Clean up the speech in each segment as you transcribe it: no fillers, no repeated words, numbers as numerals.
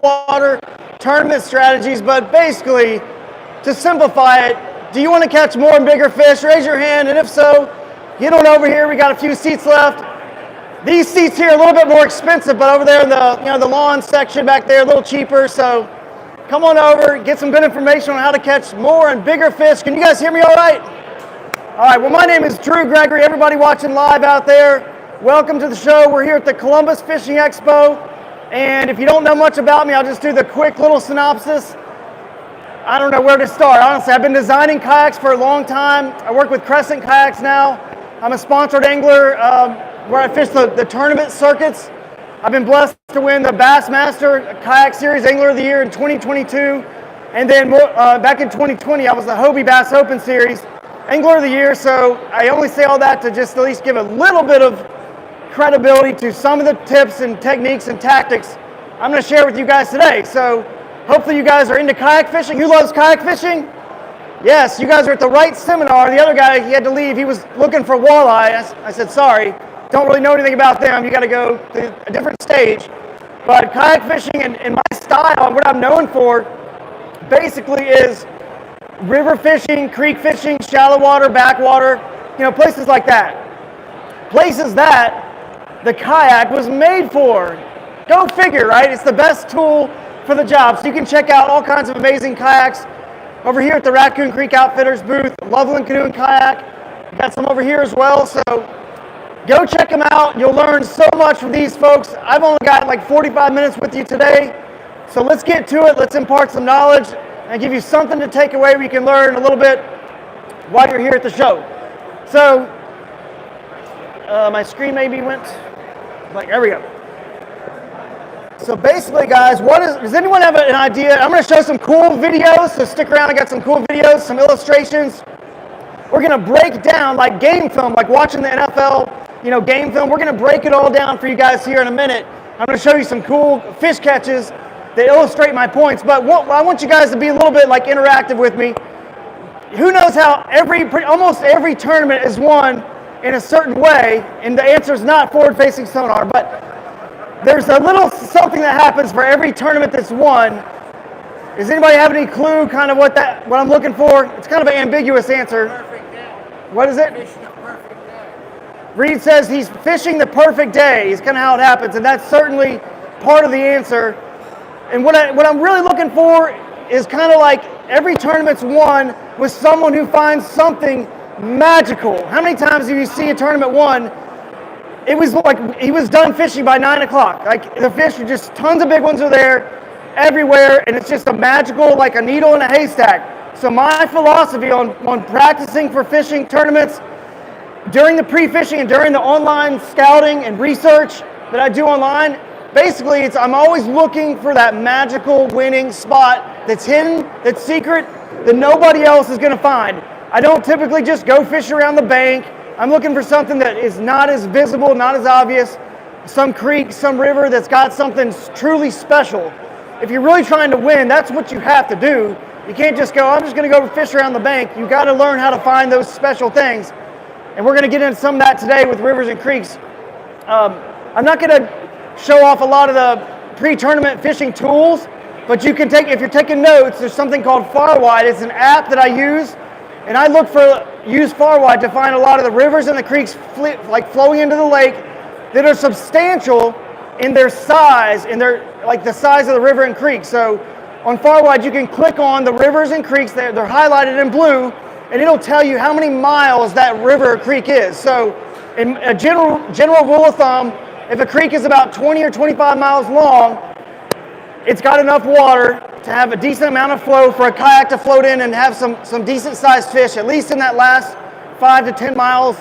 saltwater tournament strategies, but basically, to simplify it, do you want to catch more and bigger fish? Raise your hand, and if so, get on over here. We got a few seats left. These seats here are a little bit more expensive, but over there in the the lawn section back there, a little cheaper. So come on over, get some good information on how to catch more and bigger fish. Can you guys hear me all right? All right, well, my name is Gregory. Everybody watching live out there, welcome to the show. We're here at the Columbus Fishing Expo. And if you don't know much about me, I'll just do the quick little synopsis. I don't know where to start. Honestly, I've been designing kayaks for a long time. I work with Crescent Kayaks now. I'm a sponsored angler where I fish the tournament circuits. I've been blessed to win the Bassmaster Kayak Series Angler of the Year in 2022. And then back in 2020, I was the Hobie Bass Open Series Angler of the Year. So I only say all that to just at least give a little bit of credibility to some of the tips and techniques and tactics I'm going to share with you guys today. So hopefully you guys are into kayak fishing. Who loves kayak fishing? Yes, you guys are at the right seminar. The other guy, he had to leave. He was looking for walleye. I said, sorry, don't really know anything about them. You got to go to a different stage. But kayak fishing and my style and what I'm known for basically is river fishing, creek fishing, shallow water, backwater, places like that. Places that the kayak was made for. Go figure, right? It's the best tool for the job. So you can check out all kinds of amazing kayaks over here at the Raccoon Creek Outfitters booth, Loveland Canoe and Kayak. Got some over here as well. So go check them out. You'll learn so much from these folks. I've only got like 45 minutes with you today. So let's get to it. Let's impart some knowledge and give you something to take away where you can learn a little bit while you're here at the show. So my screen maybe went, there we go. So basically, guys, does anyone have an idea? I'm going to show some cool videos, so stick around. I got some cool videos, some illustrations. We're going to break down like game film, like watching the NFL, game film. We're going to break it all down for you guys here in a minute. I'm going to show you some cool fish catches that illustrate my points. But I want you guys to be a little bit like interactive with me. Who knows how almost every tournament is won in a certain way, and the answer is not forward-facing sonar, but there's a little something that happens for every tournament that's won. Does anybody have any clue kind of what I'm looking for? It's kind of an ambiguous answer. Perfect day. What is it? Fishing a perfect day. Reed says he's fishing the perfect day is kind of how it happens, and that's certainly part of the answer. And what I'm really looking for is kind of like every tournament's won with someone who finds something magical. How many times have you seen a tournament won? It was like he was done fishing by 9 o'clock. Like the fish are just, tons of big ones are there everywhere, and it's just a magical, like a needle in a haystack. So my philosophy on practicing for fishing tournaments during the pre-fishing and during the online scouting and research that I do online, basically I'm always looking for that magical winning spot that's hidden, that's secret, that nobody else is going to find. I don't typically just go fish around the bank. I'm looking for something that is not as visible, not as obvious, some creek, some river that's got something truly special. If you're really trying to win, that's what you have to do. You can't just go, I'm just going to go fish around the bank. You got to learn how to find those special things. And we're going to get into some of that today with rivers and creeks. I'm not going to show off a lot of the pre-tournament fishing tools, but you can take, if you're taking notes, there's something called FILL-RITE. It's an app that I use. And I look use FILL-RITE to find a lot of the rivers and the creeks flowing into the lake that are substantial in their size, like the size of the river and creek. So on FILL-RITE, you can click on the rivers and creeks. They're highlighted in blue, and it'll tell you how many miles that river or creek is. So in a general rule of thumb, if a creek is about 20 or 25 miles long, it's got enough water to have a decent amount of flow for a kayak to float in and have some decent sized fish, at least in that last 5 to 10 miles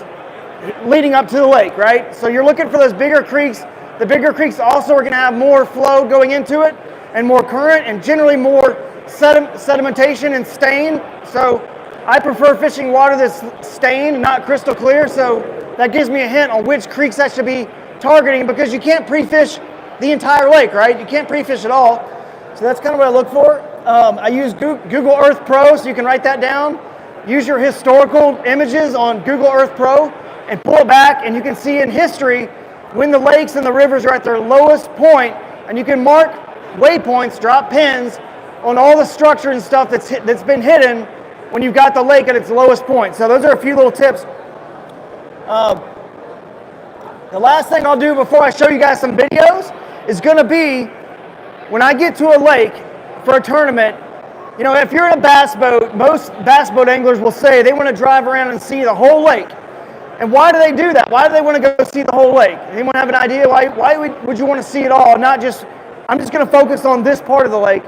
leading up to the lake, right? So you're looking for those bigger creeks. The bigger creeks also are going to have more flow going into it and more current and generally more sedimentation and stain. So I prefer fishing water that's stained, not crystal clear. So that gives me a hint on which creeks I should be targeting, because you can't pre-fish the entire lake, right? You can't pre-fish at all. So that's kind of what I look for. I use Google Earth Pro, so you can write that down. Use your historical images on Google Earth Pro and pull it back, and you can see in history when the lakes and the rivers are at their lowest point, and you can mark waypoints, drop pins on all the structure and stuff that's been hidden when you've got the lake at its lowest point. So those are a few little tips. The last thing I'll do before I show you guys some videos is going to be when I get to a lake for a tournament. You know, if you're in a bass boat, most bass boat anglers will say they want to drive around and see the whole lake. And why do they do that? Why do they want to go see the whole lake? Anyone have an idea why would you want to see it all? Not just, I'm just going to focus on this part of the lake.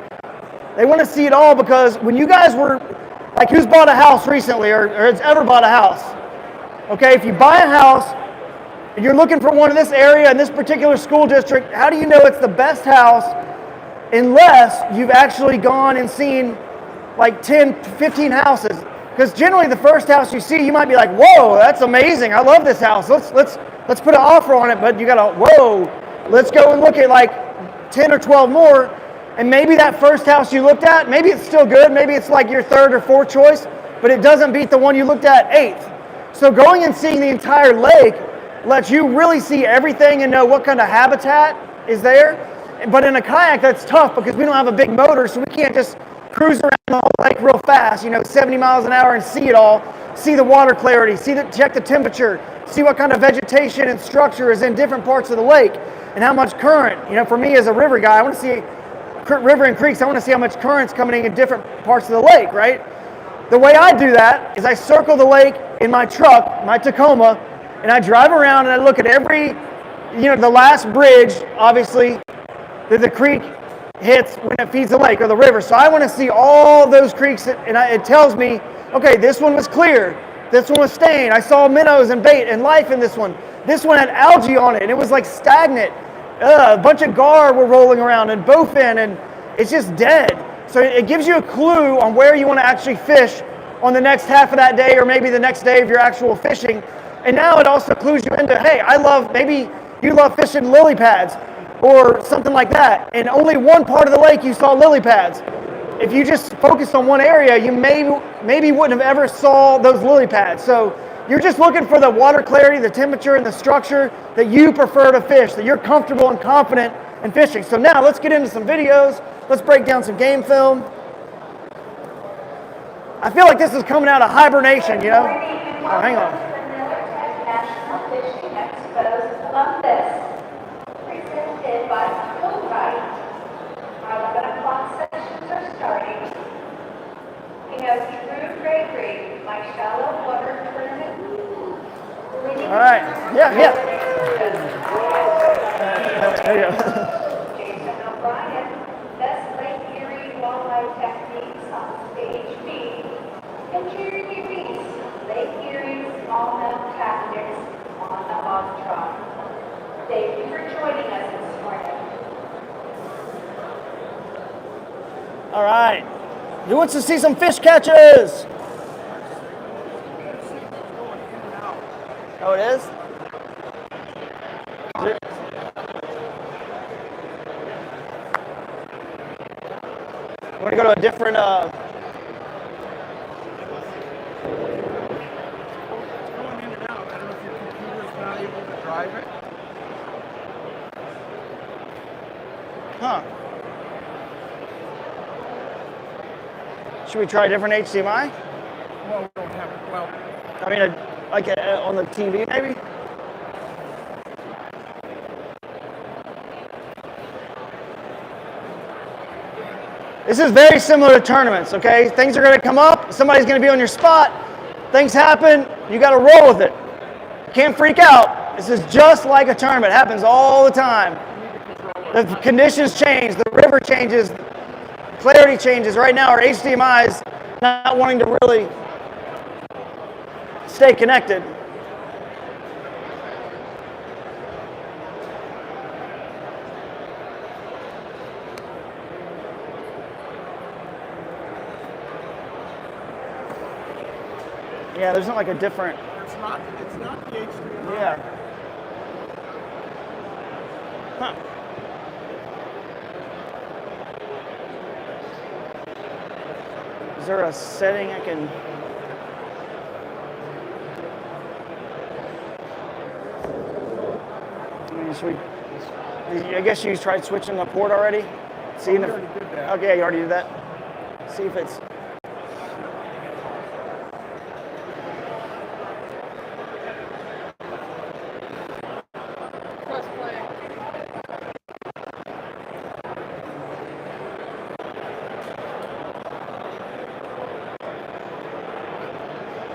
They want to see it all because when you guys were, like, who's bought a house recently or has ever bought a house? Okay, if you buy a house and you're looking for one in this area in this particular school district, how do you know it's the best house unless you've actually gone and seen like 10, 15 houses? Because generally the first house you see, you might be like, whoa, that's amazing. I love this house. Let's put an offer on it. But you got to, whoa, let's go and look at like 10 or 12 more. And maybe that first house you looked at, maybe it's still good. Maybe it's like your third or fourth choice, but it doesn't beat the one you looked at eighth. So going and seeing the entire lake lets you really see everything and know what kind of habitat is there. But in a kayak, that's tough because we don't have a big motor, so we can't just cruise around the whole lake real fast, 70 miles an hour and see it all, see the water clarity, check the temperature, see what kind of vegetation and structure is in different parts of the lake and how much current. For me as a river guy, I want to see river and creeks, I want to see how much current's coming in different parts of the lake, right? The way I do that is I circle the lake in my truck, my Tacoma, and I drive around and I look at every, the last bridge, obviously, that the creek hits when it feeds the lake or the river. So I want to see all those creeks, and it tells me, okay, this one was clear, this one was stained. I saw minnows and bait and life in this one. This one had algae on it, and it was like stagnant. A bunch of gar were rolling around and bowfin, and it's just dead. So it gives you a clue on where you want to actually fish on the next half of that day or maybe the next day of your actual fishing. And now it also clues you into, hey, maybe you love fishing lily pads or something like that, and only one part of the lake you saw lily pads. If you just focused on one area, you maybe wouldn't have ever saw those lily pads. So you're just looking for the water clarity, the temperature, and the structure that you prefer to fish, that you're comfortable and confident in fishing. So now let's get into some videos. Let's break down some game film. I feel like this is coming out of hibernation, Oh, hang on. National Fishing Expo's Columbus. Presented by FILL-RITE. Our 11 o'clock sessions are starting. We have Gregory, my shallow water tournament. All right. Yeah. There you go. Jason O'Brien, best Lake Erie walleye techniques on stage B. And Jeremy Reese, Lake Erie smallmouth tactics on the hog trough. Thank you for joining us this morning. All right. Who wants to see some fish catches? Oh, it is? You want to go to a different, Going in and out. I don't know if your computer's not able to drive it. Huh. Should we try a different HDMI? Well, we don't have it. Well, I mean, on the TV maybe? This is very similar to tournaments, okay? Things are gonna come up, somebody's gonna be on your spot, things happen, you gotta roll with it. Can't freak out. This is just like a tournament. It happens all the time. The conditions change, the river changes, clarity changes. Right now our HDMI is not wanting to really stay connected. Yeah, there's not like a different. it's not the HDMI. Yeah. Huh. Is there a setting I can? I mean, I guess you tried switching the port already. Seeing if, already did that. okay, you already did that. See if it's. Press play.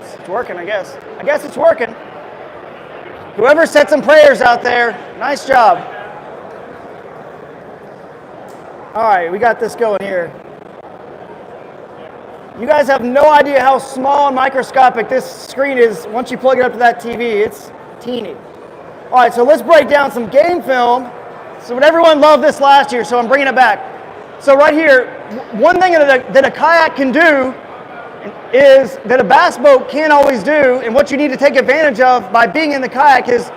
It's working, I guess. I guess it's working. Whoever set some prayers out there, nice job. All right, we got this going here. You guys have no idea how small and microscopic this screen is once you plug it up to that TV. It's teeny. All right, so let's break down some game film. So everyone loved this last year, so I'm bringing it back. So right here, one thing that a kayak can do is that a bass boat can't always do, and what you need to take advantage of by being in the kayak is,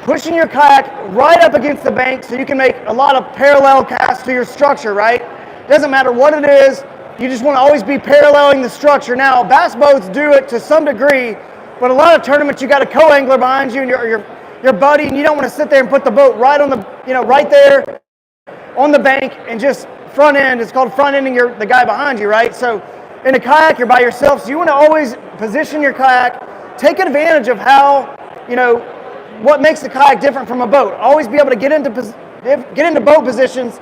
pushing your kayak right up against the bank so you can make a lot of parallel casts to your structure, right? Doesn't matter what it is, you just want to always be paralleling the structure. Now, bass boats do it to some degree, but a lot of tournaments you got a co-angler behind you and your buddy, and you don't want to sit there and put the boat right on the, right there on the bank and just front end. It's called front ending the guy behind you, right? So in a kayak, you're by yourself, so you want to always position your kayak, take advantage of how, what makes the kayak different from a boat. Always be able to get into boat positions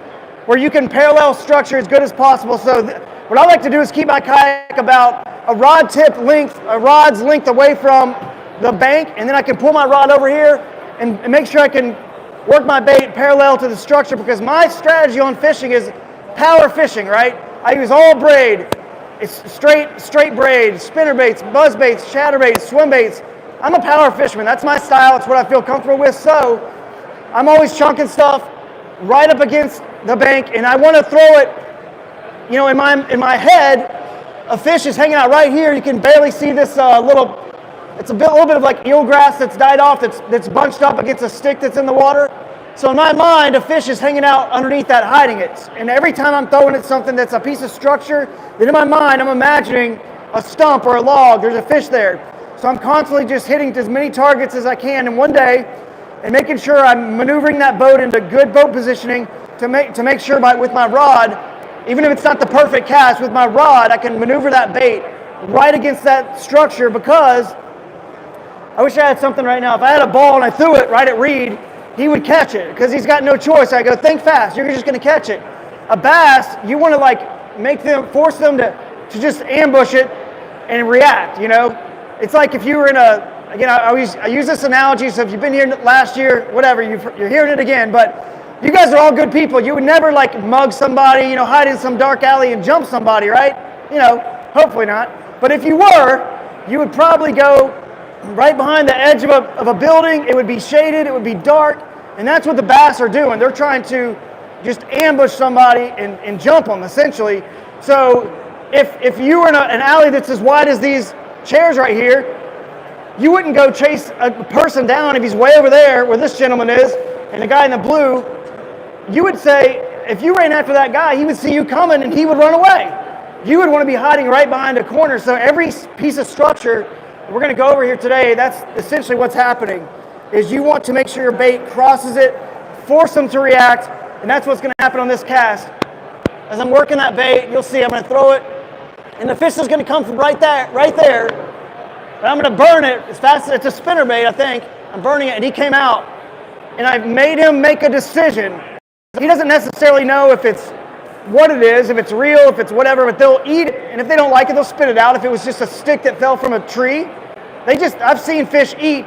where you can parallel structure as good as possible. So what I like to do is keep my kayak about a rod's length away from the bank, and then I can pull my rod over here and make sure I can work my bait parallel to the structure, because my strategy on fishing is power fishing, right? I use all braid. It's straight braid, spinner baits, buzz baits, chatter baits, swim baits. I'm a power fisherman. That's my style. It's what I feel comfortable with. So I'm always chunking stuff right up against the bank, and I want to throw it. In my head, a fish is hanging out right here. You can barely see this little. It's little bit of like eelgrass that's died off. That's bunched up against a stick that's in the water. So in my mind, a fish is hanging out underneath that, hiding it. And every time I'm throwing at something that's a piece of structure, then in my mind, I'm imagining a stump or a log. There's a fish there. So I'm constantly just hitting as many targets as I can in one day and making sure I'm maneuvering that boat into good boat positioning to make sure with my rod, even if it's not the perfect cast, with my rod, I can maneuver that bait right against that structure, because I wish I had something right now. If I had a ball and I threw it right at Reed, he would catch it because he's got no choice. I go, think fast, you're just going to catch it. A bass, you want to force them to just ambush it and react, It's like if you were in I use this analogy, so if you've been here last year, whatever, you're hearing it again, but you guys are all good people. You would never mug somebody, hide in some dark alley and jump somebody, right? Hopefully not. But if you were, you would probably go right behind the edge of a building. It would be shaded, it would be dark, and that's what the bass are doing. They're trying to just ambush somebody and jump them, essentially. So if you were in an alley that's as wide as these chairs right here, you wouldn't go chase a person down if he's way over there where this gentleman is and the guy in the blue. You would say, if you ran after that guy, he would see you coming and he would run away. You would want to be hiding right behind a corner. So every piece of structure we're going to go over here today, that's essentially what's happening, is you want to make sure your bait crosses it, force them to react, and that's what's going to happen on this cast. As I'm working that bait, you'll see I'm going to throw it, and the fish is going to come from right there, but I'm going to burn it as fast as it's a spinner bait, I think. I'm burning it, and he came out, and I've made him make a decision. He doesn't necessarily know if it's what it is, if it's real, if it's whatever, but they'll eat it, and if they don't like it, they'll spit it out. If it was just a stick that fell from a tree, I've seen fish eat.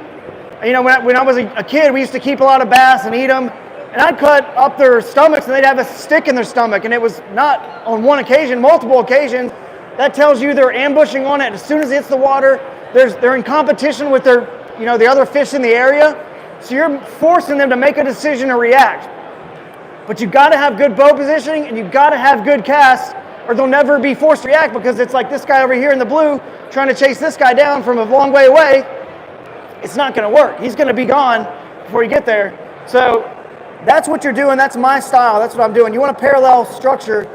When I was a kid, we used to keep a lot of bass and eat them, and I'd cut up their stomachs, and they'd have a stick in their stomach, and it was not on one occasion, multiple occasions. That tells you they're ambushing on it. As soon as it hits the water, they're in competition with the other fish in the area, so you're forcing them to make a decision or react. But you got to have good bow positioning, and you got to have good casts, or they'll never be forced to react, because it's like this guy over here in the blue trying to chase this guy down from a long way away. It's not going to work. He's going to be gone before you get there. So that's what you're doing. That's my style. That's what I'm doing. You want to parallel structure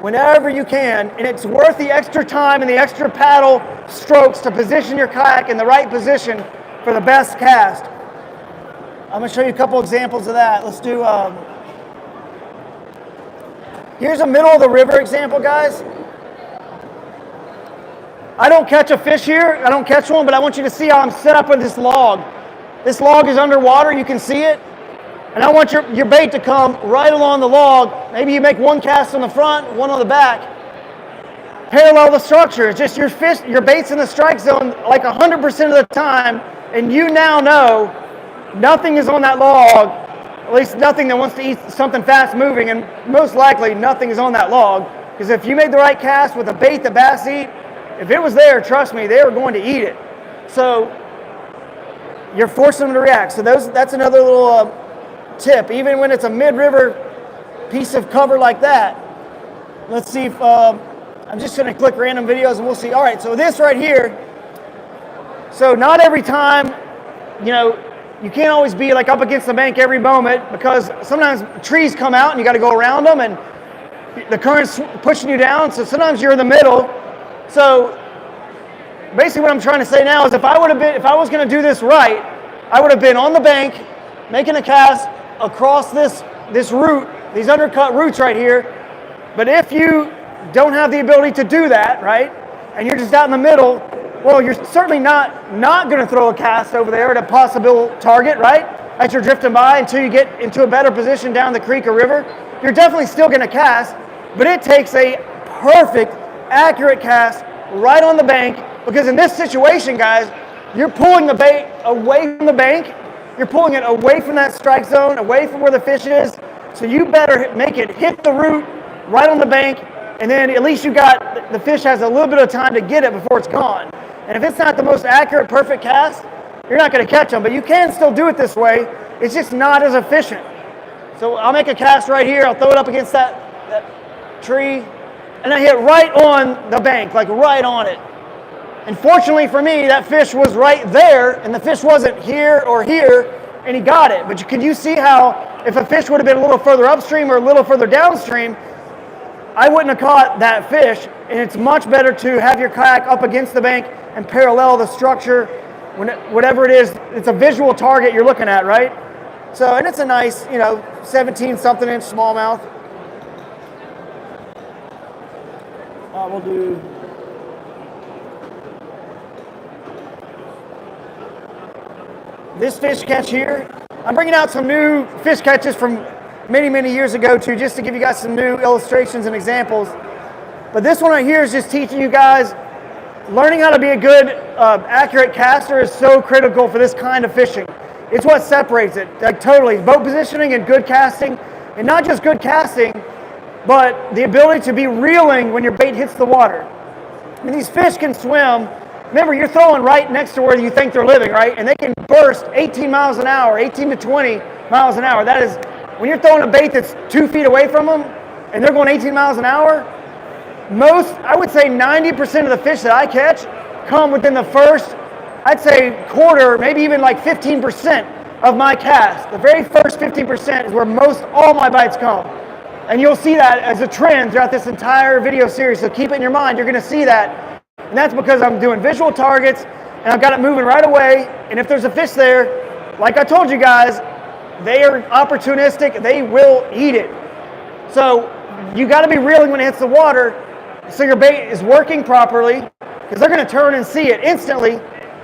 whenever you can, and it's worth the extra time and the extra paddle strokes to position your kayak in the right position for the best cast. I'm going to show you a couple examples of that. Let's do Here's a middle of the river example, guys. I don't catch a fish here. I don't catch one, but I want you to see how I'm set up with this log. This log is underwater. You can see it. And I want your bait to come right along the log. Maybe you make one cast on the front, one on the back. Parallel the structure. It's just your bait's in the strike zone like 100% of the time, and you now know nothing is on that log, at least nothing that wants to eat something fast moving, and most likely nothing is on that log, because if you made the right cast with a bait that bass eat, if it was there, trust me, they were going to eat it. So you're forcing them to react. So that's another little tip. Even when it's a mid-river piece of cover like that, let's see if, I'm just going to click random videos and we'll see. All right, so this right here, so not every time, you can't always be like up against the bank every moment, because sometimes trees come out and you got to go around them and the current's pushing you down, so sometimes you're in the middle. So basically what I'm trying to say now is if I was going to do this right, I would have been on the bank making a cast across this root, these undercut roots right here. But if you don't have the ability to do that, right, and you're just out in the middle, well, you're certainly not going to throw a cast over there at a possible target, right, as you're drifting by until you get into a better position down the creek or river. You're definitely still going to cast, but it takes a perfect, accurate cast right on the bank, because in this situation, guys, you're pulling the bait away from the bank. You're pulling it away from that strike zone, away from where the fish is. So you better make it hit the root right on the bank, and then at least the fish has a little bit of time to get it before it's gone. And if it's not the most accurate, perfect cast, you're not going to catch them. But you can still do it this way. It's just not as efficient. So I'll make a cast right here. I'll throw it up against that tree, and I hit right on the bank, like right on it. And fortunately for me, that fish was right there, and the fish wasn't here or here, and he got it. But can you see how if a fish would have been a little further upstream or a little further downstream, I wouldn't have caught that fish. And it's much better to have your kayak up against the bank and parallel the structure, whatever it is. It's a visual target you're looking at, right? So, and it's a nice, 17-something inch smallmouth. We'll do. This fish catch here, I'm bringing out some new fish catches from many, many years ago too, just to give you guys some new illustrations and examples. But this one right here is just teaching you guys, learning how to be a good, accurate caster is so critical for this kind of fishing. It's what separates it, like totally. Boat positioning and good casting, and not just good casting, but the ability to be reeling when your bait hits the water. I mean, these fish can swim. Remember, you're throwing right next to where you think they're living, right? And they can burst 18 miles an hour, 18 to 20 miles an hour. That is, when you're throwing a bait that's 2 feet away from them and they're going 18 miles an hour, I would say 90% of the fish that I catch come within the first, I'd say quarter, maybe even like 15% of my cast. The very first 15% is where all my bites come. And you'll see that as a trend throughout this entire video series. So keep it in your mind. You're going to see that. And that's because I'm doing visual targets and I've got it moving right away. And if there's a fish there, like I told you guys, they are opportunistic. They will eat it. So you got to be reeling when it hits the water so your bait is working properly, because they're going to turn and see it instantly.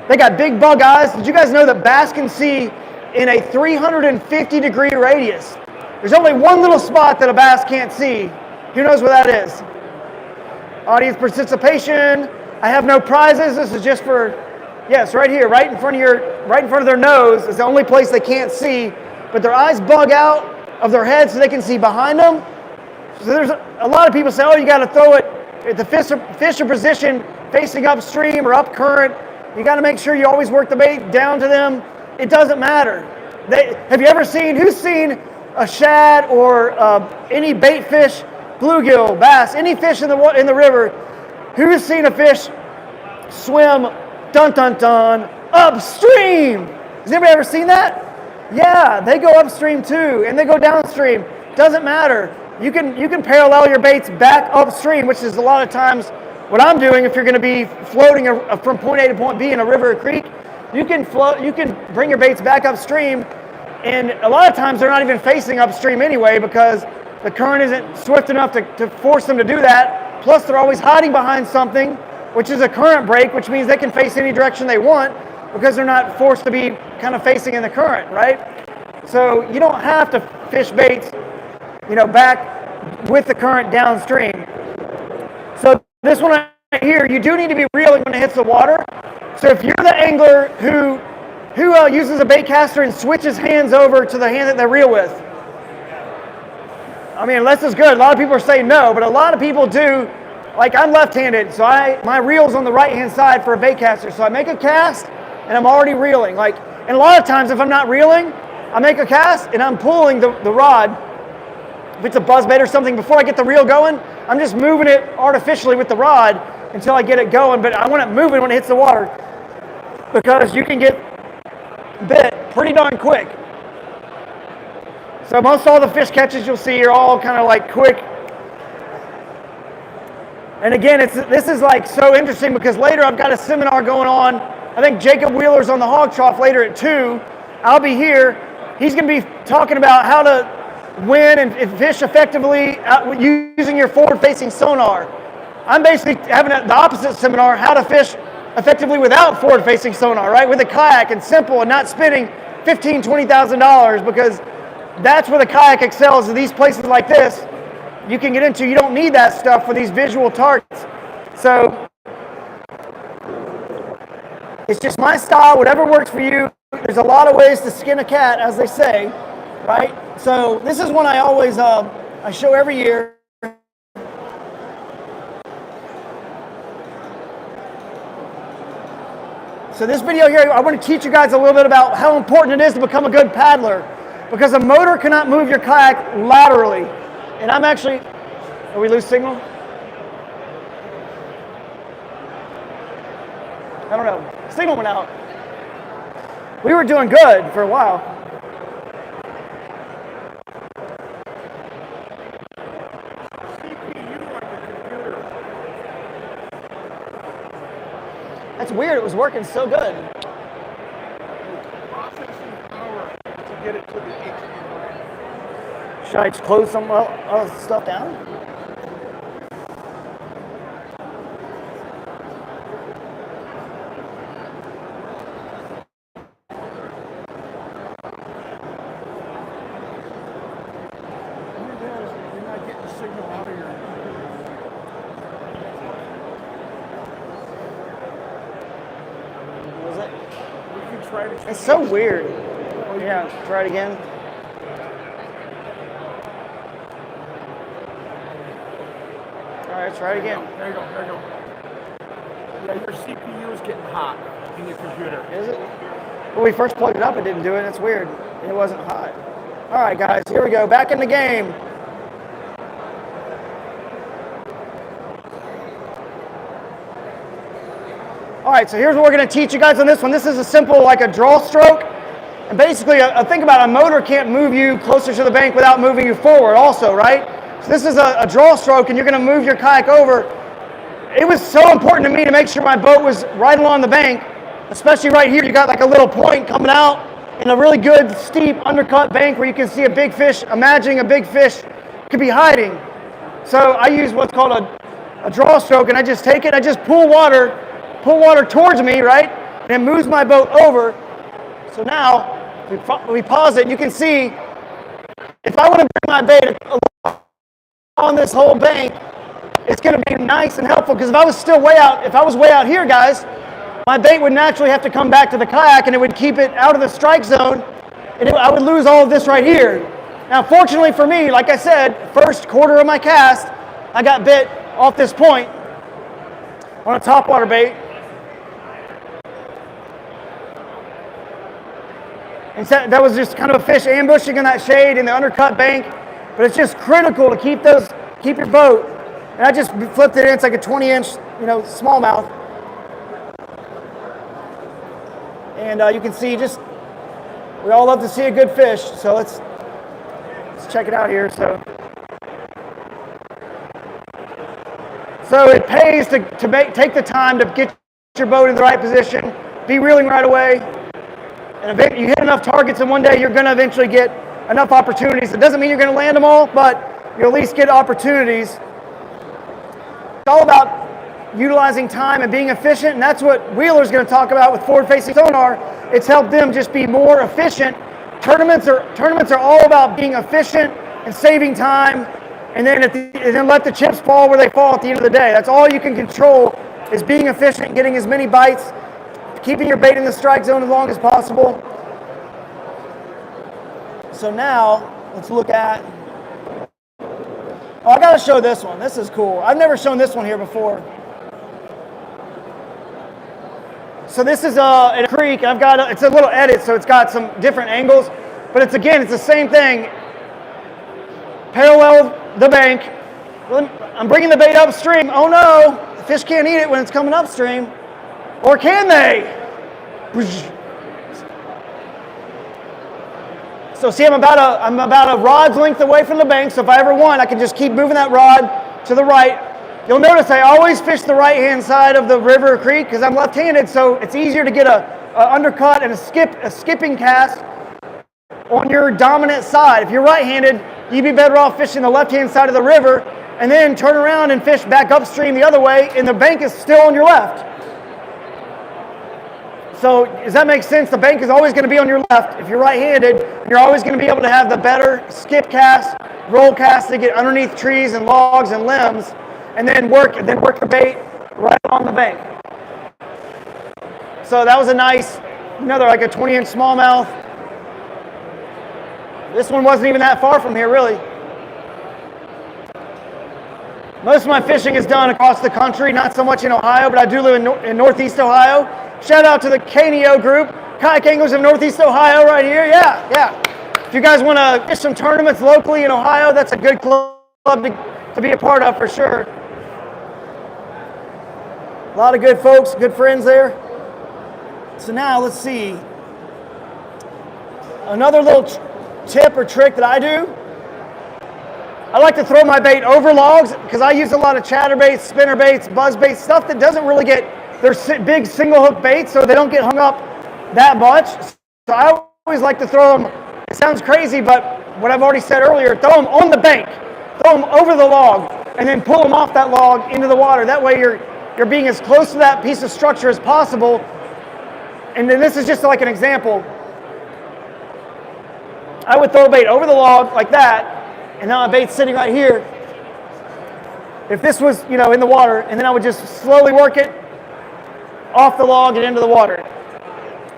They got big bug eyes. Did you guys know that bass can see in a 350-degree radius? There's only one little spot that a bass can't see. Who knows where that is? Audience participation. I have no prizes. This is just for, yes, right here, right in front of their nose is the only place they can't see. But their eyes bug out of their head so they can see behind them. So there's a lot of people say, oh, you got to throw it at the fish are positioned facing upstream or up current. You got to make sure you always work the bait down to them. It doesn't matter. Have you ever who's seen a shad or any bait fish, bluegill, bass, any fish in the river, who's seen a fish swim, dun dun dun, upstream? Has anybody ever seen that? Yeah, they go upstream too, and they go downstream. Doesn't matter. You can parallel your baits back upstream, which is a lot of times what I'm doing. If you're going to be floating from point A to point B in a river or creek, you can bring your baits back upstream, and a lot of times they're not even facing upstream anyway, because The current isn't swift enough to force them to do that. Plus, they're always hiding behind something, which is a current break, which means they can face any direction they want because they're not forced to be kind of facing in the current, right? So you don't have to fish baits, back with the current downstream. So this one right here, you do need to be reeling when it hits the water. So if you're the angler who uses a bait caster and switches hands over to the hand that they reel with, I mean, unless it's good. A lot of people are saying no, but a lot of people do. Like, I'm left-handed, so my reel's on the right-hand side for a bait caster. So I make a cast, and I'm already reeling. And a lot of times, if I'm not reeling, I make a cast, and I'm pulling the rod. If it's a buzzbait or something, before I get the reel going, I'm just moving it artificially with the rod until I get it going. But I want it moving when it hits the water because you can get bit pretty darn quick. So most all the fish catches you'll see are all kind of like quick. And again, this is like so interesting because later I've got a seminar going on. I think Jacob Wheeler's on the Hog Trough later at 2. I'll be here. He's going to be talking about how to win and fish effectively using your forward-facing sonar. I'm basically having the opposite seminar, how to fish effectively without forward-facing sonar, right? With a kayak and simple and not spending $15,000, $20,000 because that's where the kayak excels. In these places like this, you can get into. You don't need that stuff for these visual targets. So it's just my style, whatever works for you. There's a lot of ways to skin a cat, as they say, right? So this is one I always I show every year. So this video here, I want to teach you guys a little bit about how important it is to become a good paddler. Because a motor cannot move your kayak laterally. And I'm actually, did we lose signal? I don't know. Signal went out. We were doing good for a while. That's weird. It was working so good. Get it to the HDMI. Should I just close some other stuff down? You're not getting the signal out of your. Was it? We can try to. It's so weird. Yeah, try it again. All right, try it again. There you go, there you go. Yeah, your CPU is getting hot in your computer. Is it? When we first plugged it up, it didn't do it. That's weird. It wasn't hot. All right, guys, here we go. Back in the game. All right, so here's what we're going to teach you guys on this one. This is a simple, like a draw stroke. And basically, think about a motor can't move you closer to the bank without moving you forward also, right? So this is a draw stroke, and you're going to move your kayak over. It was so important to me to make sure my boat was right along the bank, especially right here. You got like a little point coming out in a really good, steep, undercut bank where you can see a big fish, imagining a big fish could be hiding. So I use what's called a draw stroke, and I just take it, I just pull water towards me, right? And it moves my boat over. So now, we pause it, and you can see, if I want to bring my bait on this whole bank, it's going to be nice and helpful, because if I was way out here, guys, my bait would naturally have to come back to the kayak, and it would keep it out of the strike zone, and I would lose all of this right here. Now, fortunately for me, like I said, first quarter of my cast, I got bit off this point on a topwater bait. And so that was just kind of a fish ambushing in that shade in the undercut bank. But it's just critical to keep your boat. And I just flipped it in. It's like a 20-inch, smallmouth. And you can see we all love to see a good fish. So let's check it out here. So it pays to take the time to get your boat in the right position, be reeling right away. And you hit enough targets in one day, you're going to eventually get enough opportunities. It doesn't mean you're going to land them all, but you'll at least get opportunities. It's all about utilizing time and being efficient, and that's what Wheeler's going to talk about with forward-facing sonar. It's helped them just be more efficient. Tournaments are all about being efficient and saving time, and then let the chips fall where they fall at the end of the day. That's all you can control, is being efficient, getting as many bites, keeping your bait in the strike zone as long as possible. So now, let's look at, I gotta show this one. This is cool. I've never shown this one here before. So this is in a creek. I've got it's a little edit, so it's got some different angles, but it's the same thing. Parallel the bank. I'm bringing the bait upstream. Oh no, the fish can't eat it when it's coming upstream. Or can they? So see, I'm about a rod's length away from the bank, so if I ever want, I can just keep moving that rod to the right. You'll notice I always fish the right-hand side of the river or creek because I'm left-handed, so it's easier to get a undercut and a skipping cast on your dominant side. If you're right-handed, you'd be better off fishing the left-hand side of the river and then turn around and fish back upstream the other way, and the bank is still on your left. So does that make sense? The bank is always going to be on your left. If you're right-handed, you're always going to be able to have the better skip cast, roll cast to get underneath trees and logs and limbs, and then work the bait right on the bank. So that was a nice, like a 20-inch smallmouth. This one wasn't even that far from here, really. Most of my fishing is done across the country, not so much in Ohio, but I do live in Northeast Ohio. Shout out to the KNEO group, Kayak Anglers of Northeast Ohio right here. Yeah. If you guys want to fish some tournaments locally in Ohio, that's a good club to be a part of for sure. A lot of good folks, good friends there. So now let's see. Another little tip or trick that I do. I like to throw my bait over logs because I use a lot of chatterbaits, spinner baits, buzz baits, stuff that doesn't really get, they're big single hook baits, so they don't get hung up that much. So I always like to throw them, it sounds crazy, but what I've already said earlier, throw them on the bank, throw them over the log, and then pull them off that log into the water. That way you're being as close to that piece of structure as possible. And then this is just like an example. I would throw a bait over the log like that, and now my bait's sitting right here. If this was, in the water, and then I would just slowly work it off the log and into the water.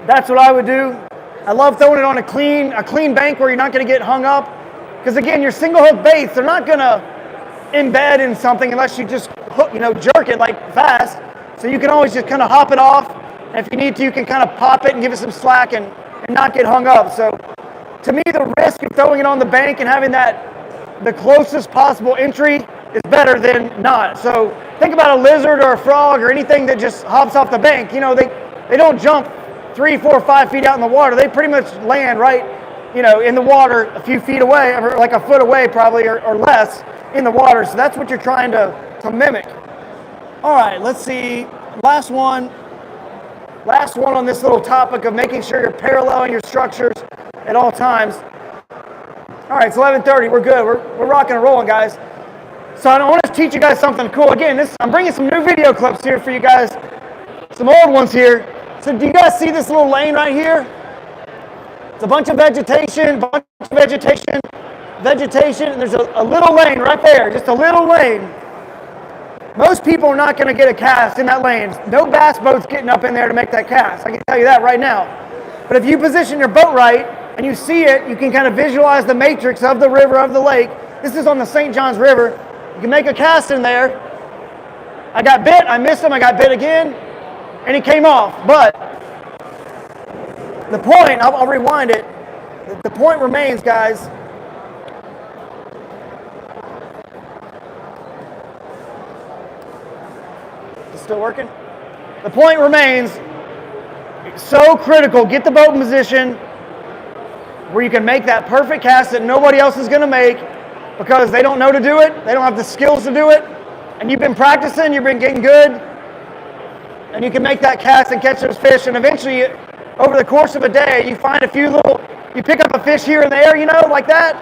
That's what I would do. I love throwing it on a clean bank where you're not going to get hung up. Because again, your single hook baits, they're not going to embed in something unless you just hook, jerk it like fast. So you can always just kind of hop it off. And if you need to, you can kind of pop it and give it some slack and not get hung up. So to me, the risk of throwing it on the bank and having the closest possible entry is better than not. So think about a lizard or a frog or anything that just hops off the bank. They don't jump 3, 4, 5 feet out in the water. They pretty much land right, in the water a few feet away, or like a foot away probably, or less in the water. So that's what you're trying to mimic. All right, let's see. Last one on this little topic of making sure you're paralleling your structures at all times. All right, it's 11:30. We're good. We're rocking and rolling, guys. So I want to teach you guys something cool. Again, I'm bringing some new video clips here for you guys. Some old ones here. So do you guys see this little lane right here? It's a bunch of vegetation, and there's a little lane right there, just a little lane. Most people are not going to get a cast in that lane. No bass boat's getting up in there to make that cast. I can tell you that right now. But if you position your boat right and you see it, you can kind of visualize the matrix of the river, of the lake. This is on the St. Johns River. You can make a cast in there. I got bit, I missed him, I got bit again, and he came off. But the point, I'll rewind it. The point remains, guys. Is it still working? The point remains, it's so critical. Get the boat in position where you can make that perfect cast that nobody else is going to make because they don't know to do it. They don't have the skills to do it. And you've been practicing, you've been getting good, and you can make that cast and catch those fish. And eventually, over the course of a day, you pick up a fish here and there, like that,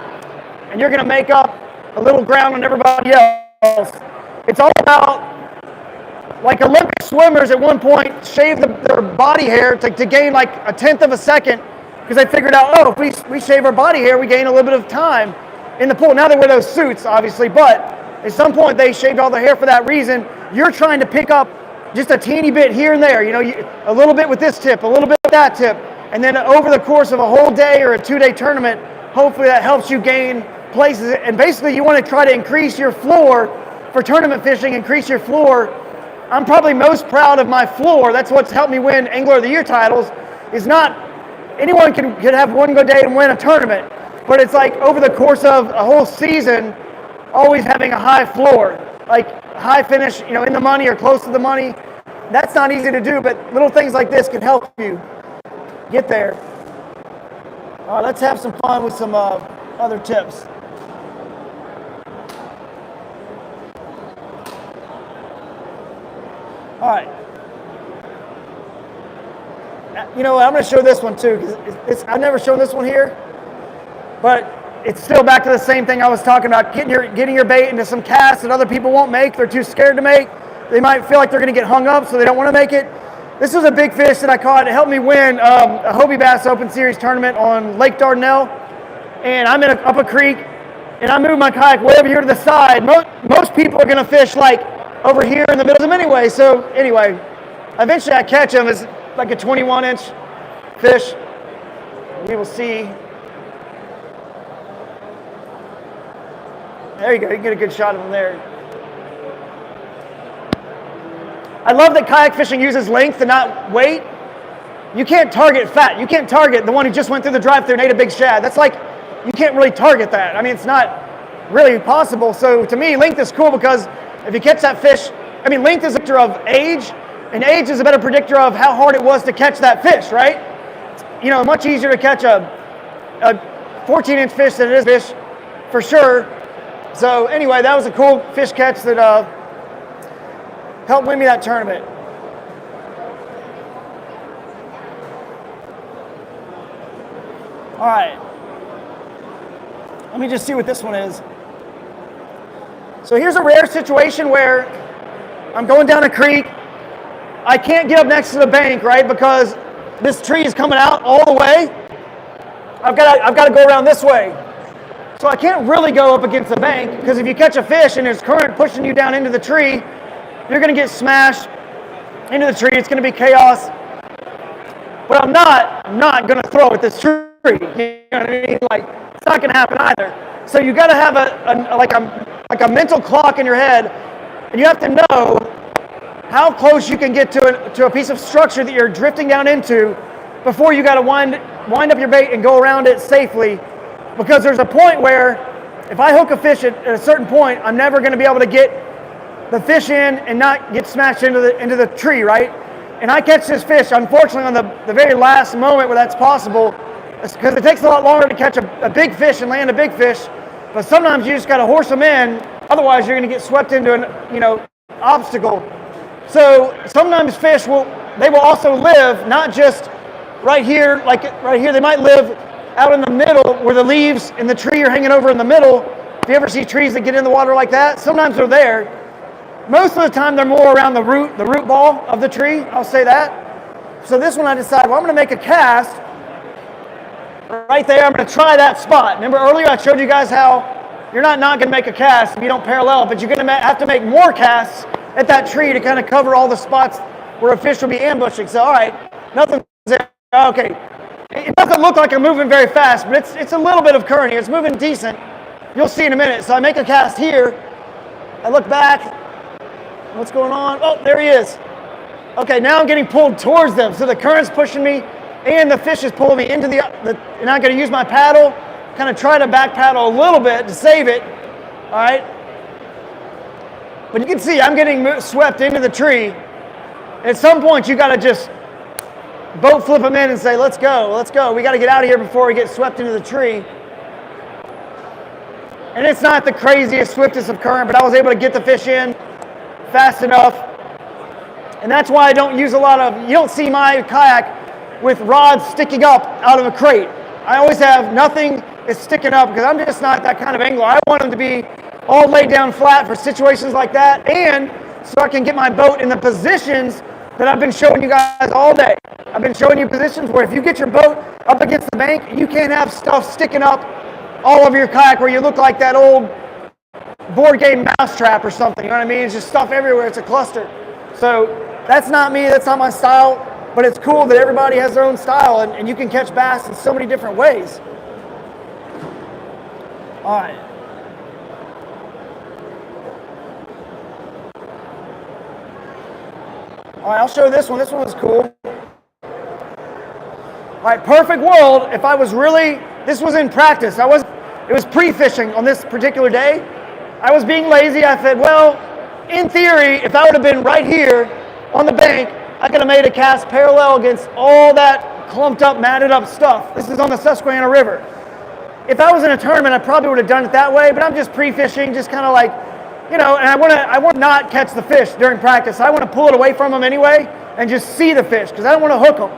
and you're going to make up a little ground on everybody else. It's all about, like Olympic swimmers at one point shaved their body hair to gain like 1/10 of a second because they figured out, oh, if we shave our body hair, we gain a little bit of time in the pool. Now they wear those suits, obviously, but at some point they shaved all their hair for that reason. You're trying to pick up just a teeny bit here and there, a little bit with this tip, a little bit with that tip, and then over the course of a whole day or a 2-day tournament, hopefully that helps you gain places. And basically you want to try to increase your floor for tournament fishing, increase your floor. I'm probably most proud of my floor. That's what's helped me win Angler of the Year titles. Is not anyone can have one good day and win a tournament, but it's like over the course of a whole season, always having a high floor, like high finish, in the money or close to the money. That's not easy to do, but little things like this can help you get there. All right, let's have some fun with some other tips. All right. I'm going to show this one too, because I've never shown this one here, but it's still back to the same thing I was talking about, getting your bait into some casts that other people won't make. They're too scared to make. They might feel like they're going to get hung up, so they don't want to make it. This was a big fish that I caught. It helped me win a Hobie Bass Open Series tournament on Lake Dardanelle, and I'm up a creek, and I moved my kayak way over here to the side. Most people are going to fish like over here in the middle of them anyway. So anyway, eventually I catch him. It's like a 21-inch fish. We will see. There you go. You can get a good shot of him there. I love that kayak fishing uses length and not weight. You can't target fat. You can't target the one who just went through the drive-thru and ate a big shad. That's like, you can't really target that. I mean, it's not really possible. So to me, length is cool because if you catch that fish, length is a predictor of age, and age is a better predictor of how hard it was to catch that fish, right? Much easier to catch a 14-inch fish than it is fish, for sure. So anyway, that was a cool fish catch that helped win me that tournament. All right. Let me just see what this one is. So here's a rare situation where I'm going down a creek. I can't get up next to the bank, right? Because this tree is coming out all the way. I've got to go around this way. So I can't really go up against the bank, because if you catch a fish and there's current pushing you down into the tree, you're going to get smashed into the tree. It's going to be chaos. But I'm not going to throw at this tree. You know what I mean? Like, it's not going to happen either. So you got to have a mental clock in your head, and you have to know how close you can get to a piece of structure that you're drifting down into before you got to wind up your bait and go around it safely. Because there's a point where if I hook a fish at a certain point, I'm never going to be able to get the fish in and not get smashed into the tree, right? And I catch this fish, unfortunately, on the very last moment where that's possible, because it takes a lot longer to catch a big fish and land a big fish. But sometimes you just got to horse them in, otherwise you're going to get swept into an obstacle. So sometimes fish will also live not just right here, like right here. They might live out in the middle where the leaves and the tree are hanging over in the middle. If you ever see trees that get in the water like that, sometimes they're there. Most of the time they're more around the root ball of the tree, I'll say that. So this one I decided, well, I'm going to make a cast right there. I'm going to try that spot. Remember earlier I showed you guys how you're not going to make a cast if you don't parallel, but you're going to have to make more casts at that tree to kind of cover all the spots where a fish will be ambushing. So all right, nothing's there. Okay. It doesn't look like I'm moving very fast, but it's a little bit of current here. It's moving decent. You'll see in a minute. So I make a cast here. I look back. What's going on? Oh, there he is. Okay, now I'm getting pulled towards them. So the current's pushing me, and the fish is pulling me into and I'm going to use my paddle, kind of try to back paddle a little bit to save it. All right. But you can see I'm getting swept into the tree. At some point, you got to just boat flip them in and say, let's go, let's go. We got to get out of here before we get swept into the tree. And it's not the craziest, swiftest of current, but I was able to get the fish in fast enough. And that's why I don't use you don't see my kayak with rods sticking up out of a crate. I always have nothing that's sticking up because I'm just not that kind of angler. I want them to be all laid down flat for situations like that, and so I can get my boat in the positions that I've been showing you guys all day. I've been showing you positions where if you get your boat up against the bank, you can't have stuff sticking up all over your kayak where you look like that old board game mousetrap or something, you know what I mean? It's just stuff everywhere, it's a cluster. So that's not me, that's not my style, but it's cool that everybody has their own style and you can catch bass in so many different ways. All right. All right, I'll show this one. This one was cool. All right, perfect world. If I was really, this was in practice. It was pre-fishing on this particular day. I was being lazy. I said, well, in theory, if I would have been right here on the bank, I could have made a cast parallel against all that clumped up, matted up stuff. This is on the Susquehanna River. If I was in a tournament, I probably would have done it that way, but I'm just pre-fishing, just kind of like, you know, and I want to not catch the fish during practice. I want to pull it away from them anyway and just see the fish because I don't want to hook them.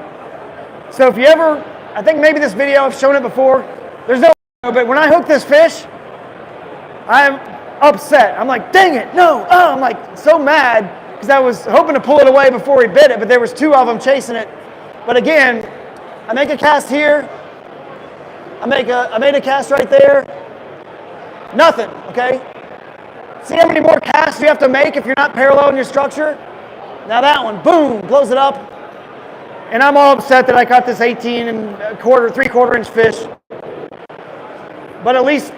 So if you ever, I think maybe this video, I've shown it before, there's no, but when I hook this fish, I'm upset. I'm like, dang it, no, oh, I'm like so mad because I was hoping to pull it away before he bit it, but there was two of them chasing it. But again, I make a cast here, I made a cast right there, nothing, okay? See how many more casts you have to make if you're not parallel in your structure? Now that one, boom, blows it up. And I'm all upset that I caught this 18 and a quarter, 3/4 inch fish. But at least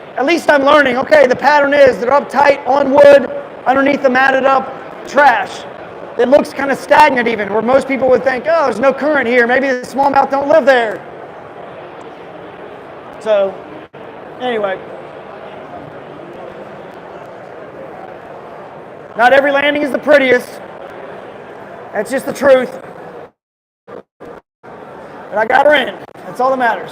I'm learning, okay, the pattern is they're up tight on wood, underneath the matted up trash. It looks kind of stagnant even, where most people would think, oh, there's no current here. Maybe the smallmouth don't live there. So, anyway. Not every landing is the prettiest. That's just the truth. But I got her in. That's all that matters.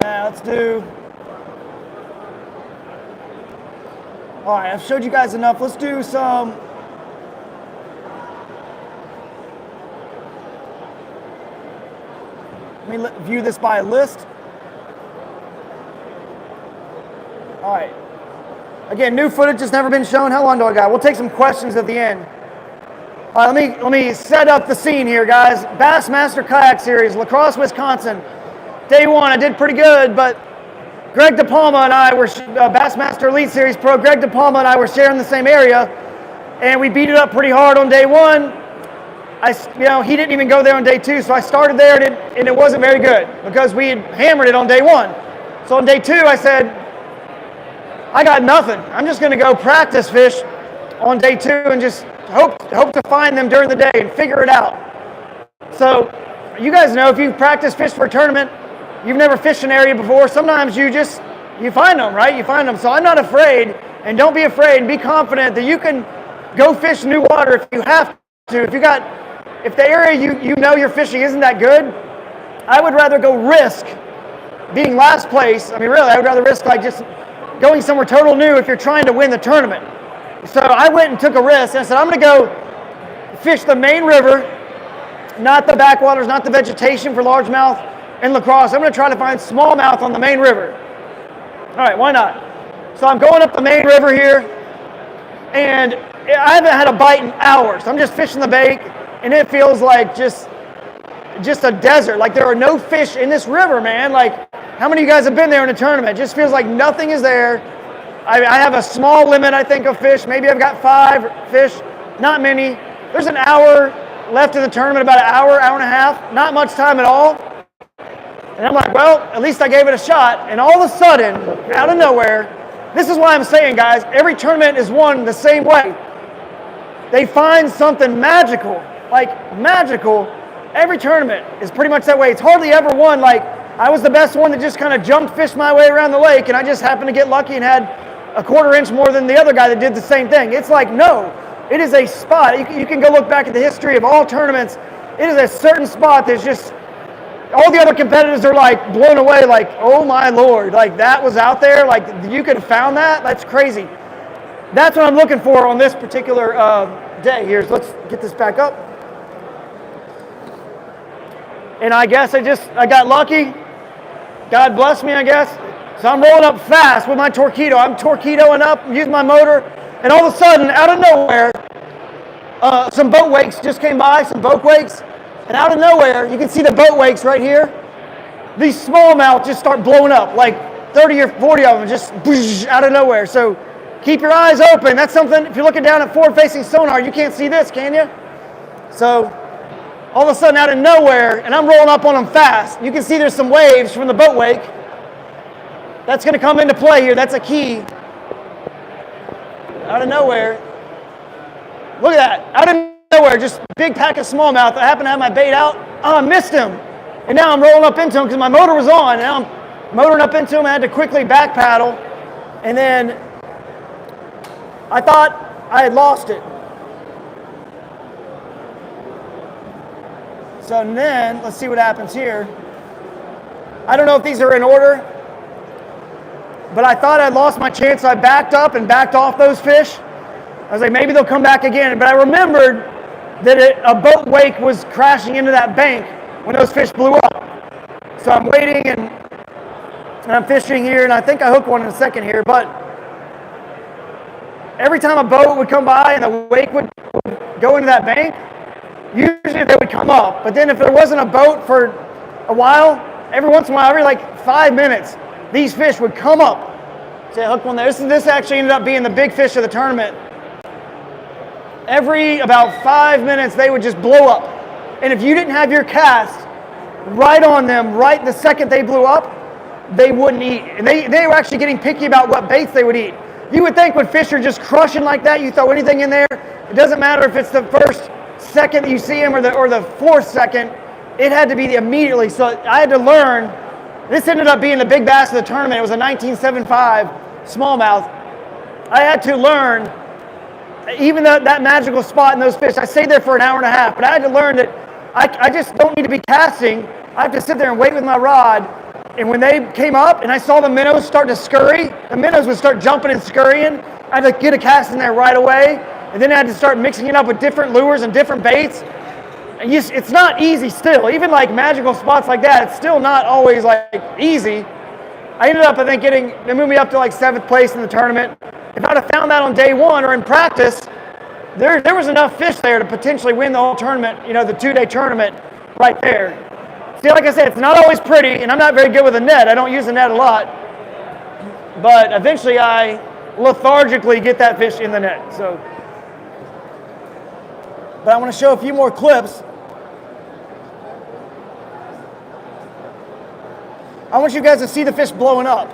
Now let's do. All right, I've showed you guys enough. Let's do some. Let me view this by a list. All right. Again, new footage has never been shown. How long do I got? We'll take some questions at the end. All right, let me set up the scene here, guys. Bassmaster Kayak Series, La Crosse, Wisconsin. Day one, I did pretty good, but Greg DePalma and I were Bassmaster Elite Series Pro. Greg DePalma and I were sharing the same area, and we beat it up pretty hard on day one. He didn't even go there on day two, so I started there, and it wasn't very good because we had hammered it on day one. So on day two, I said, I got nothing. I'm just going to go practice fish on day two and just hope to find them during the day and figure it out. So you guys know if you practice fish for a tournament, you've never fished an area before, sometimes you find them, right? You find them. So I'm not afraid, and don't be afraid, and be confident that you can go fish new water if you have to. If the area you know you're fishing isn't that good, I would rather go risk being last place. I mean, really, I would rather risk like just going somewhere total new if you're trying to win the tournament. So I went and took a risk, and I said, I'm going to go fish the main river, not the backwaters, not the vegetation for largemouth and La Crosse. I'm going to try to find smallmouth on the main river. All right, why not? So I'm going up the main river here, and I haven't had a bite in hours. I'm just fishing the bank, and it feels like just a desert. Like there are no fish in this river, man. Like, how many of you guys have been there in a tournament? It just feels like nothing is there. I have a small limit, I think, of fish. Maybe I've got 5 fish, not many. There's an hour left in the tournament, about an hour and a half. Not much time at all. And I'm like, well, at least I gave it a shot. And all of a sudden, out of nowhere, this is why I'm saying, guys, every tournament is won the same way. They find something magical, like magical. Every tournament is pretty much that way. It's hardly ever won like I was the best one that just kind of jumped, fished my way around the lake, and I just happened to get lucky and had a 1/4 inch more than the other guy that did the same thing. It's like, no, it is a spot. You can go look back at the history of all tournaments. It is a certain spot that's just, all the other competitors are like blown away, like, oh my Lord, like that was out there, like you could have found that? That's crazy. That's what I'm looking for on this particular day here. So let's get this back up. And I guess I got lucky. God bless me, I guess. So I'm rolling up fast with my torpedo. I'm torpedoing up, using my motor, and all of a sudden, out of nowhere, some boat wakes just came by, some boat wakes, and out of nowhere, you can see the boat wakes right here. These smallmouth just start blowing up, like 30 or 40 of them, just whoosh, out of nowhere. So keep your eyes open. That's something, if you're looking down at forward-facing sonar, you can't see this, can you? So all of a sudden, out of nowhere, and I'm rolling up on them fast. You can see there's some waves from the boat wake. That's going to come into play here. That's a key. Out of nowhere. Look at that. Out of nowhere, just big pack of smallmouth. I happened to have my bait out. Oh, I missed him. And now I'm rolling up into him because my motor was on. And now I'm motoring up into him. I had to quickly back paddle. And then I thought I had lost it. So then, let's see what happens here. I don't know if these are in order, but I thought I'd lost my chance, so I backed up and backed off those fish. I was like, maybe they'll come back again. But I remembered that a boat wake was crashing into that bank when those fish blew up. So I'm waiting and I'm fishing here, and I think I hooked one in a second here, but every time a boat would come by and the wake would go into that bank, usually they would come up. But then if there wasn't a boat for a while, every once in a while, every like 5 minutes, these fish would come up. See, I hooked one there. This actually ended up being the big fish of the tournament. Every about 5 minutes, they would just blow up. And if you didn't have your cast right on them, right the second they blew up, they wouldn't eat. And they were actually getting picky about what baits they would eat. You would think when fish are just crushing like that, you throw anything in there. It doesn't matter if it's the first second that you see them or the fourth second. It had to be immediately. So I had to learn. This ended up being the big bass of the tournament. It was a 1975 smallmouth. I had to learn, even though that magical spot in those fish, I stayed there for an hour and a half, but I had to learn that I just don't need to be casting. I have to sit there and wait with my rod. And when they came up and I saw the minnows start to scurry, the minnows would start jumping and scurrying. I had to get a cast in there right away. And then I had to start mixing it up with different lures and different baits. And it's not easy still. Even like magical spots like that, it's still not always like easy. I ended up, I think, they moved me up to like 7th place in the tournament. If I'd have found that on day one or in practice, there was enough fish there to potentially win the whole tournament, you know, the 2-day tournament right there. See, like I said, it's not always pretty, and I'm not very good with a net. I don't use a net a lot. But eventually I lethargically get that fish in the net. So, but I want to show a few more clips. I want you guys to see the fish blowing up.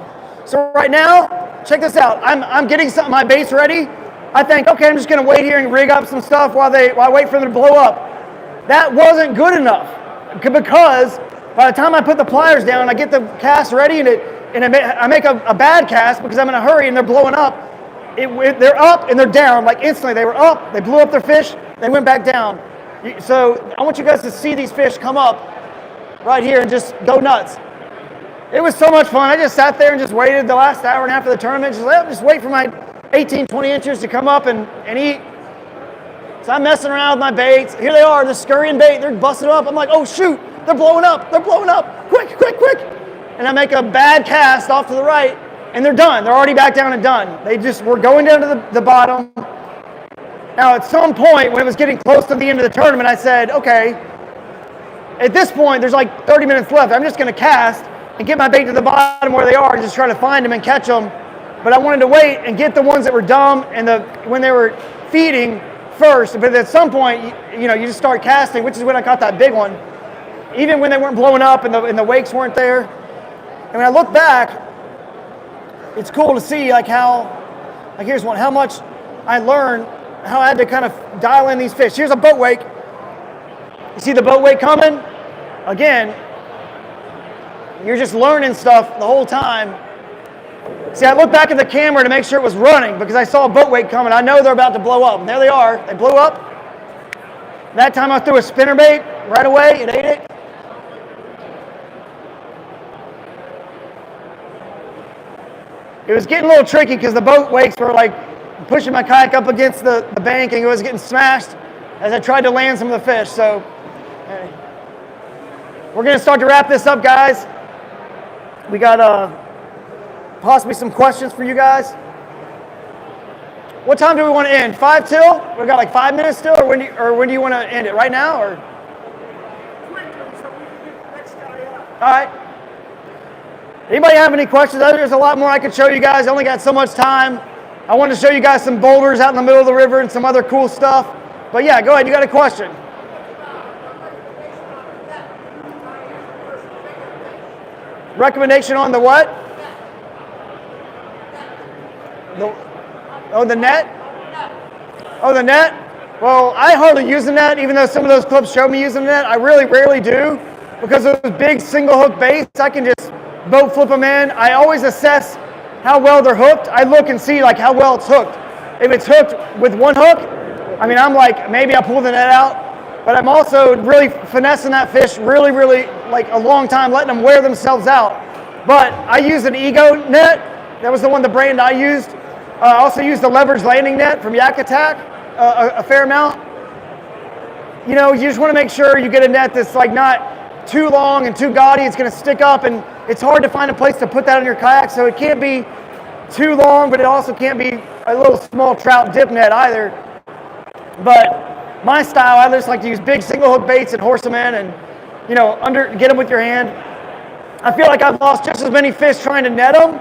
So right now, check this out. I'm getting my baits ready. I think, okay, I'm just going to wait here and rig up some stuff while I wait for them to blow up. That wasn't good enough because by the time I put the pliers down, I get the cast ready and I make a bad cast because I'm in a hurry and they're blowing up. They're up and they're down like instantly. They were up, they blew up their fish, they went back down. So I want you guys to see these fish come up right here and just go nuts. It was so much fun. I just sat there and just waited the last hour and a half of the tournament. Just wait for my 18, 20 inches to come up and eat. So I'm messing around with my baits. Here they are, the scurrying bait. They're busting up. I'm like, oh shoot, they're blowing up. They're blowing up. Quick, quick, quick. And I make a bad cast off to the right and they're done. They're already back down and done. They just were going down to the bottom. Now at some point when it was getting close to the end of the tournament, I said, okay, at this point there's like 30 minutes left. I'm just going to cast and get my bait to the bottom where they are and just try to find them and catch them. But I wanted to wait and get the ones that were dumb and when they were feeding first. But at some point, you just start casting, which is when I caught that big one. Even when they weren't blowing up and the wakes weren't there. And when I look back, it's cool to see here's one, how much I learned, how I had to kind of dial in these fish. Here's a boat wake. You see the boat wake coming? Again, you're just learning stuff the whole time. See, I looked back at the camera to make sure it was running because I saw a boat wake coming. I know they're about to blow up. And there they are. They blew up. That time I threw a spinnerbait right away. It ate it. It was getting a little tricky because the boat wakes were like pushing my kayak up against the bank and it was getting smashed as I tried to land some of the fish. So, we're going to start to wrap this up, guys. We got possibly some questions for you guys. What time do we want to end? 5 till? We got like 5 minutes still, or when do you want to end it? Right now, or? All right. Anybody have any questions? There's a lot more I could show you guys. I only got so much time. I wanted to show you guys some boulders out in the middle of the river and some other cool stuff. But yeah, go ahead. You got a question? Recommendation on the what? The net? Oh, the net? Well, I hardly use the net, even though some of those clips show me using the net. I really rarely do, because of those big single hook baits, I can just boat flip them in. I always assess how well they're hooked. I look and see like how well it's hooked. If it's hooked with one hook, I mean, I'm like, maybe I'll pull the net out, but I'm also really finessing that fish really, like a long time, letting them wear themselves out. But I use an Ego net. That was the brand I used. I also used the leverage landing net from Yak Attack a fair amount. You know, you just want to make sure you get a net that's like not too long and too gaudy. It's going to stick up, and it's hard to find a place to put that on your kayak, so it can't be too long, but it also can't be a little small trout dip net either. But my style, I just like to use big single hook baits and horse them in, and you know, get them with your hand. I feel like I've lost just as many fish trying to net them,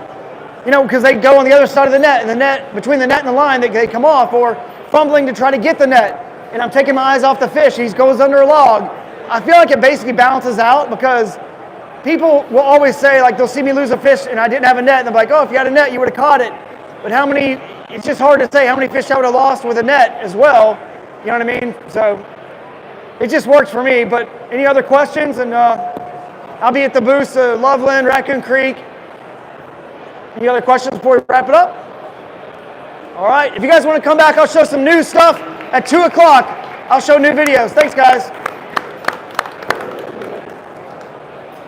you know, because they go on the other side of the net, and the net, between the net and the line, they come off, or fumbling to try to get the net, and I'm taking my eyes off the fish. He goes under a log. I feel like it basically balances out, because people will always say, like, they'll see me lose a fish and I didn't have a net, and they're like, oh, if you had a net, you would have caught it. But it's just hard to say how many fish I would have lost with a net as well. You know what I mean? So it just works for me. But any other questions? And I'll be at the booth, Loveland, Raccoon Creek. Any other questions before we wrap it up? All right. If you guys want to come back, I'll show some new stuff at 2 o'clock. I'll show new videos. Thanks, guys.